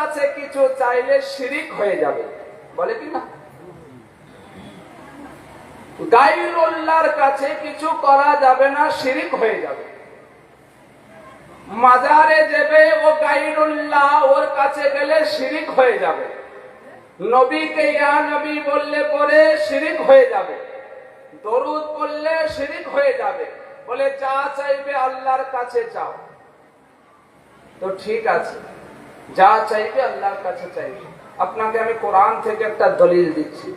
কাছে কিছু চাইলে শিরিক হয়ে যাবে, বলে কি না? গায়রুল্লাহর কাছে কিছু করা যাবে না, শিরিক হয়ে যাবে। মাজারে যাবে ও গায়রুল্লাহ, ওর কাছে গেলে শিরিক হয়ে যাবে। নবীকে ইয়া নবী বললে পরে শিরিক হয়ে যাবে, দরুদ পড়লে শিরিক হয়ে যাবে। বলে যা চাইবে আল্লাহর কাছে চাও। তো ঠিক আছে, যা চাইবে আল্লাহর কাছে চাইবে। আপনাকে আমি কোরআন থেকে একটা দলিল দিচ্ছি।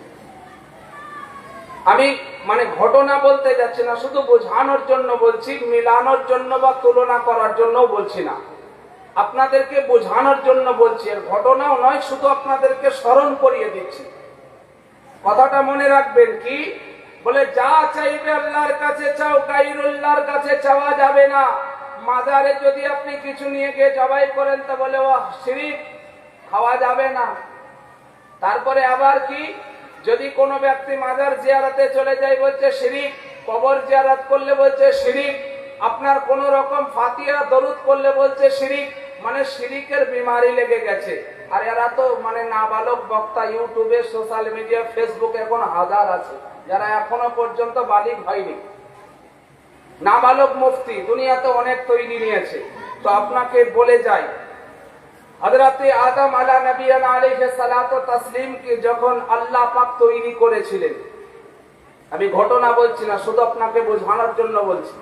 আমি মানে ঘটনা বলতে যাচ্ছি না, শুধু বোঝানোর জন্য বলছি, মিলানোর জন্য বা তুলনা করার জন্য বলছি না, আপনাদেরকে বোঝানোর জন্য বলছি। এর ঘটনাও নয়, শুধু আপনাদেরকে স্মরণ করিয়ে দিচ্ছি। কথাটা মনে রাখবেন। কি বলে? যা চাইবে আল্লাহর কাছে চাও, গায়রুল্লাহর কাছে চাওয়া যাবে না। মাজারে যদি আপনি কিছু নিয়ে গিয়ে জবাই করেন তা বলে ও শিরিক, খাওয়া যাবে না। তারপরে আবার কি? যদি কোনো ব্যক্তি মাজার জিয়ারতে চলে যায় বলছে শিরিক, কবর জিয়ারত করলে বলছে শিরিক, আপনার কোন রকম ফাতিহা দরুদ করলে বলছে শিরিক। মানে শিরিকের বিমারি লেগে গেছে। আর এরা তো মানে নাবালক বক্তা ইউটিউবে, সোশ্যাল মিডিয়া, ফেসবুক এখন হাজার আছে যারা এখনো পর্যন্ত বালিগ হয়নি। নাবালক মুফতি দুনিয়াতে অনেক তৈরি নিয়েছে। তো আপনাকে বলে যাই, হযরতে আদম আলা নবিয়ানা আলাইহিস সালাতু তাসলিম কে যখন আল্লাহ পাক তৈরি করেছিলেন, আমি ঘটনা বলছি না, শুধু আপনাকে বোঝানোর জন্য বলছি।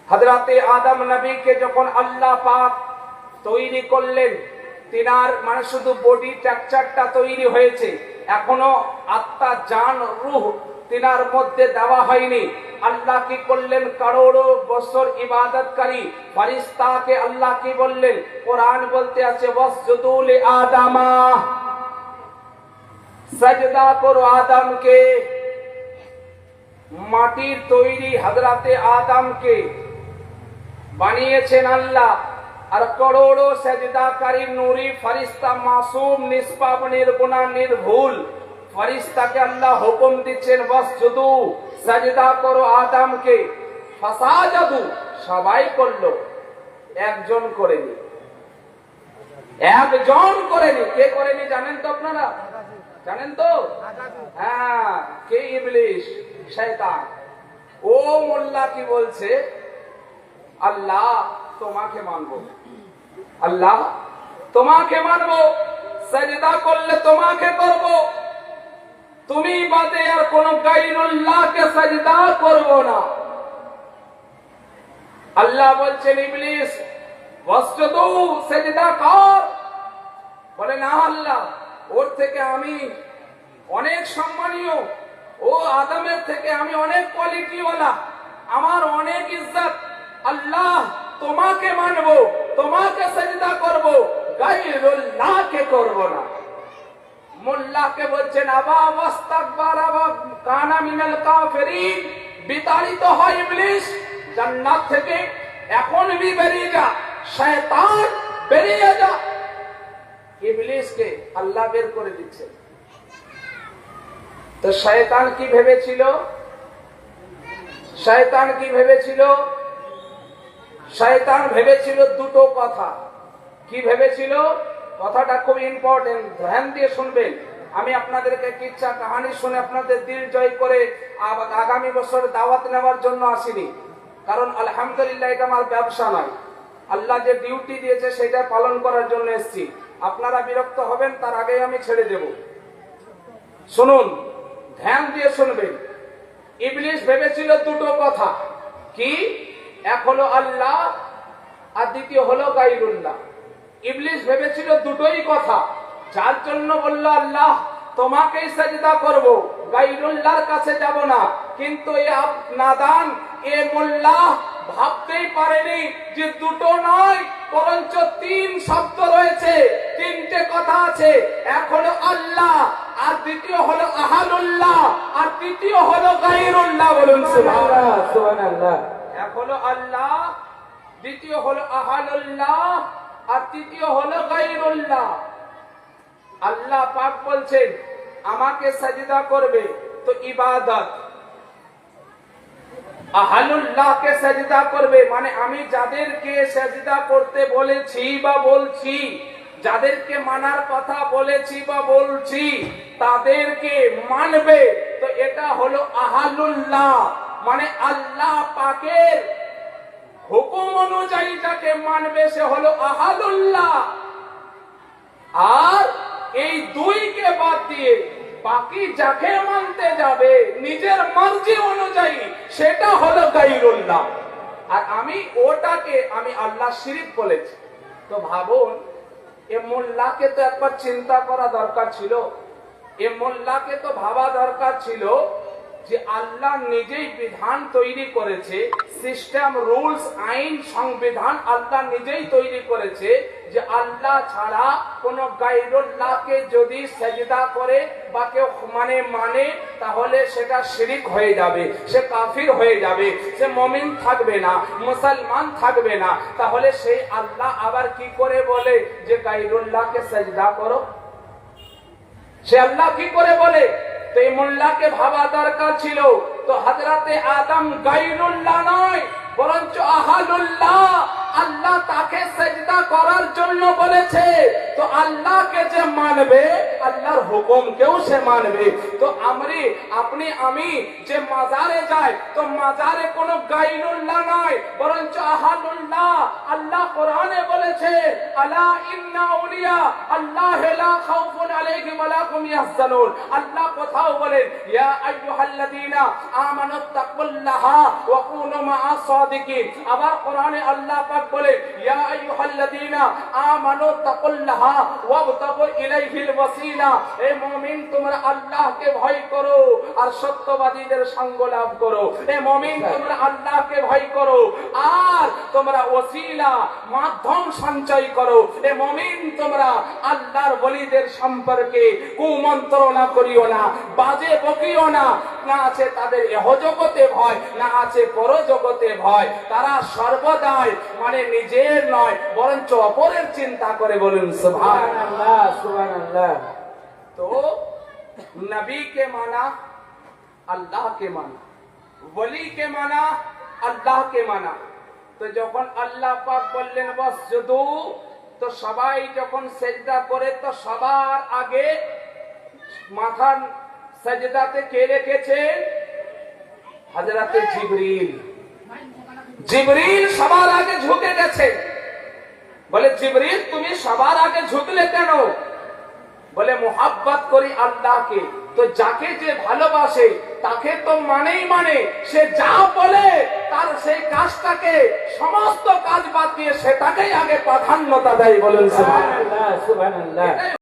হযরতে আদম নবীকে যখন আল্লাহ পাক তৈরি করলেন, তিনার মানে শুধু বডি স্ট্রাকচারটা তৈরি হয়েছে, এখনো আত্মা, জান, রূহ তিনার মধ্যে দেওয়া হয়নি। আল্লাহ কি করলেন? কারোড়ো বছর ইবাদতকারী ফেরেশতাকে আল্লাহ কি বললেন? কোরআন বলতে আছে ওয়াসজুদু লি আদামা, সাজদা করো আদমকে। মাটির তৈরি হযরতে আদমকে বানিয়েছেন আল্লাহ, আর করোড়ো সাজদাকারী নূরি ফেরেশতা, মাসুম, নিষ্পাপ, নির্গুনাহ, নির্ভুল ফেরেশতাকে আল্লাহ হুকুম দিচ্ছেন ওয়াসজুদু, সাজদা করো আদমকে। ফাসাজাদু, সবাই করলো, একজন করেনি। একজন করেনি। কে করেনি জানেন তো আপনারা? জানেন তো? হ্যাঁ, কে? ইবলিস, শয়তান। ও মোল্লা কি বলছে? আল্লাহ তোমাকে মানবো, আল্লাহ তোমাকে মানবো, সাজদা করলে তোমাকে করব, তুমি বাদে আর কোন গায়রুল্লাহকে সাজদা করব না। আল্লাহ বলছেন ইবলিস ওয়াসজুদু, সাজদা কর। বলে না আল্লাহ, ওর থেকে আমি অনেক সম্মানীয়, ও আদমের থেকে আমি অনেক কোয়ালিটিওয়ালা, আমার অনেক ইজ্জত। আল্লাহ তোমাকে মানবো, তোমাকে সাজদা করব, গায়রুল্লাহকে করব না। মোল্লাকে বলছেন আবা ওয়াস্তাকবারা ওয়া কানা মিনাল কাফিরিন, বিতাড়িত হয় ইবলিস জান্নাত থেকে, এখন भी বেরিয়ে যা, শয়তান বেরিয়ে যা। ইবলিসকে আল্লাহ বের করে দিচ্ছে। তো শয়তান কি ভেবেছিল? শয়তান কি ভেবেছিল? শয়তান ভেবেছিল দুটো কথা। কি ভেবেছিল? কথাটা খুব ইম্পর্টেন্ট, ধ্যান দিয়ে শুনবেন। আমি আপনাদেরকে কিচ্ছা কাহিনী শুনে আপনাদের দিল জয় করে আগামী বছর দাওয়াত নেওয়ার জন্য আসিনি। কারণ আলহামদুলিল্লাহ এটা আমার ব্যবসা নয়, আল্লাহ যে ডিউটি দিয়েছে সেটা পালন করার জন্য এসেছি। আপনারা বিরক্ত হবেন তার আগেই আমি ছেড়ে দেব। শুনুন, ধ্যান দিয়ে শুনবেন। ইবলিস ভেবেছিল দুটো কথা। কি? এক হলো আল্লাহ, আর দ্বিতীয় হলো গায়রুল্লাহ। ইবলিস ভেবেছিল দুটোই কথা, যার জন্য বলল আল্লাহ তোমাকেই সাজদা করব, গায়রুল্লাহর কাছে যাব না। কিন্তু এই নাদান, এ মোল্লা ভাবতেই পারেনি যে দুটো নয়, বরঞ্চ তিন শব্দ রয়েছে, তিনটে কথা আছে। এক হলো আল্লাহ, আর দ্বিতীয় হলো আহালুল্লাহ, আর তৃতীয় হলো গায়রুল্লাহ। বলুন সুবহানাল্লাহ, সুবহানাল্লাহ। এক হলো আল্লাহ, দ্বিতীয় হলো আহালুল্লাহ, আর তৃতীয় হলো গায়রুল্লাহ। আল্লাহ পাক বলছেন আমাকে সাজদা করবে, তো ইবাদত। আহালুল্লাহকে সাজদা করবে মানে আমি যাদেরকে সাজদা করতে বলেছি বা বলছি, যাদেরকে মানার কথা বলেছি বা বলছি তাদেরকে মানবে, তো এটা হলো আহালুল্লাহ, মানে আল্লাহ পাকের হুকুম অনুযায়ী যাকে মানবে সে হলো আহালুল্লাহ। আর এই দুইকে বাদ দিয়ে বাকি যাকে মানতে যাবে নিজের মর্জি অনুযায়ী সেটা হলো গায়রুল্লাহ। আর আমি ওটাকে আমি আল্লাহ শিরিক বলেছি। তো ভাবুন, এ মোল্লাকে তো একবার চিন্তা করা দরকার ছিল, এ মোল্লাকে তো ভাবা দরকার ছিল যে আল্লাহ নিজেই বিধান তৈরি করেছে, সিস্টেম, রুলস, আইন, সংবিধান আল্লাহ নিজেই তৈরি করেছে যে আল্লাহ ছাড়া কোন গায়রুল্লাহকে যদি সেজদা করে বা কেউ মানে তাহলে সেটা শিরিক হয়ে যাবে, সে কাফির হয়ে যাবে, সে মুমিন থাকবে না, মুসলমান থাকবে না। তাহলে সেই আল্লাহ আবার কি করে বলে যে গায়রুল্লাহকে সেজদা করো? সে আল্লাহ কি করে বলে? তো এই মোল্লাকে ভাবা দরকার ছিল, তো হযরতে আদম গায়রুল্লাহ নয় বরঞ্চ আহালুল্লাহ, আল্লাহ তাকে সেজদা করার জন্য বলেছে। তো আল্লাহকে যে মানবে আল্লাহর হুকুমকেও সে মানবে। তো আমি যে মাজারে যাই, তো মাজারে কোনো গায়রুল্লাহ নয় বরঞ্চ আহালুল্লাহ। আল্লাহ কোরআনে বলেছে আলা ইন্না আউলিয়া আল্লাহ লা খাউফুন আলাইহিম ওয়া লা হুম ইয়াহজানুন। আল্লাহ কোথাও বলেন ইয়া আইয়ুহাল্লাযীনা আমানুত্তাকুল্লাহা ওয়া কুনু মা'আস সাদিকিন। আবার কোরআনে আল্লাহ পাক বলে ইয়া আইয়ুহাল্লাযীনা আমানুত্তাকুল্লাহা ওয়াবতাগু ইলাইহিল ওয়াসিলা। হে মুমিন, তোমরা আল্লাহকে ভয় করো আর সত্যবাদীদের সঙ্গ লাভ করো। হে মুমিন, তোমরা আল্লাহকে ভয় করো আর তোমরা ওসিলা, মাধ্যম সঞ্চয় করো। হে মুমিন, তোমরা আল্লাহর ওলিদের সম্পর্কে কুমন্ত্রণা করিও না, বাজে বকিও না। না আছে তাদের ইহজগতে ভয়, না আছে পরজগতে ভয়। তারা সর্বদাই মানে নিজের নয় বরঞ্চ অপরের চিন্তা করে। বলুন সুবহানাল্লাহ, সুবহানাল্লাহ। তো নবীকে মানা, আল্লাহকে মানা, ওলিকে মানা, আল্লাহকে মানা। তো যখন আল্লাহ পাক বললেন ওয়াসজুদু, তো সবাই যখন সেজদা করে তো সবার আগে মাথা সেজদাতে কে রেখেছেন? হযরতে জিবরিল। জিবরিল সবার আগে ঝুঁকে গেছে। বলে জিবরিল তুমি সবার আগে ঝুঁকলে কেন? বলে মুহাব্বত করি আল্লাহকে। তো যাকে যে ভালোবাসে তাকে তো মানে সে যা বলে তার সেই কাজটাকে, সমস্ত কাজ বাদ দিয়ে সেটাকেই আগে প্রাধান্যতা দেয়। বলেন সুবহানাল্লাহ, সুবহানাল্লাহ।